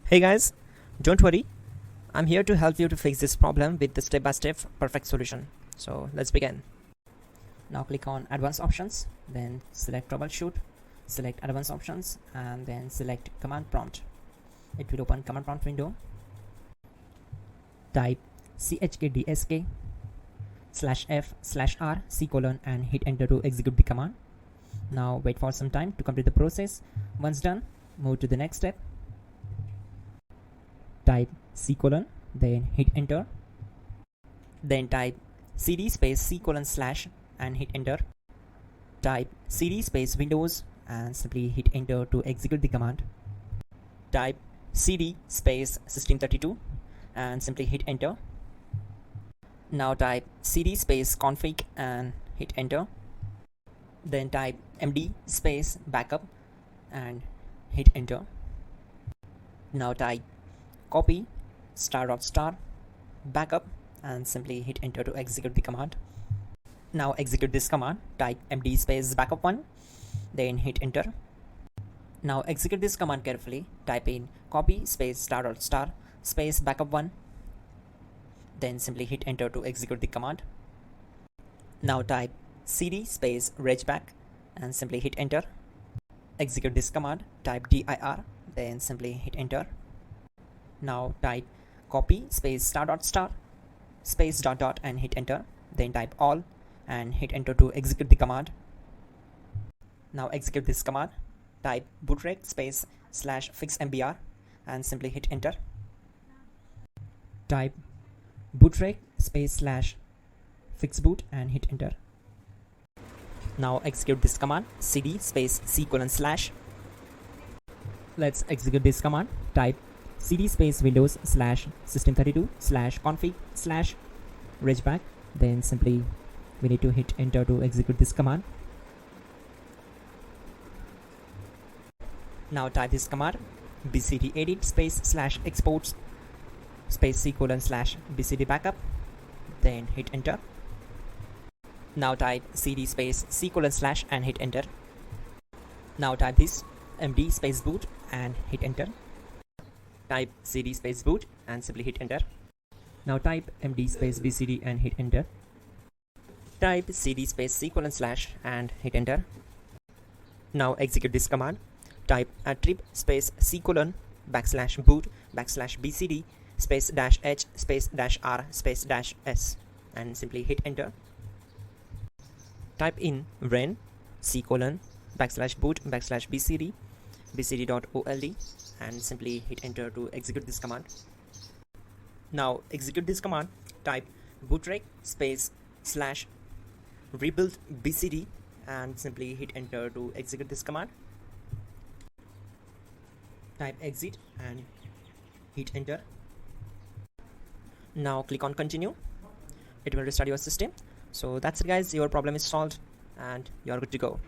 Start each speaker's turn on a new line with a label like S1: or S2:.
S1: Hey guys, don't worry, I'm here to help you to fix this problem with the step-by-step perfect solution. So let's begin. Now click on Advanced Options, then select Troubleshoot, select Advanced Options, and then select Command Prompt. It will open Command Prompt window. Type chkdsk/f/r:" and hit enter to execute the command. Now wait for some time to complete the process. Once done, move to the next step. Type C:, then hit enter. Then type cd space C:/ and hit enter. Type cd space Windows and simply hit enter to execute the command. Type cd space System32 and simply hit enter. Now type cd space config and hit enter. Then type md space backup and hit enter. Now type copy **backup and simply hit enter to execute the command. Now execute this command. Type md space backup1, then hit enter. Now execute this command carefully. Type in copy space **space backup1, then simply hit enter to execute the command. Now type cd space regback and simply hit enter. Execute this command. Type dir, then simply hit enter. Now type copy space **space ... and hit enter. Then type all and hit enter to execute the command. Now execute this command. Type bootrec space /fixmbr and simply hit enter. Type bootrec space /fixboot and hit enter. Now execute this command. cd space C:/. Let's execute this command. Type cd space Windows /System32 /config /regback, then simply we need to hit enter to execute this command. Now type this command bcd edit space /exports space C:/ bcd backup, then hit enter. Now type cd space C:/ and hit enter. Now type this md space boot and hit enter. Type cd space boot and simply hit enter. Now type md space bcd and hit enter. Type cd space C:/ and hit enter. Now execute this command. Type attrib space C:/ \boot \bcd space -h space -r space -s and simply hit enter. Type in ren C:/ \boot \bcd bcd.old and simply hit enter to execute this command. Now execute this command. Type bootrec space /rebuild bcd and simply hit enter to execute this command. Type exit and hit enter. Now click on continue. It will restart your system. So that's it guys, your problem is solved and you are good to go.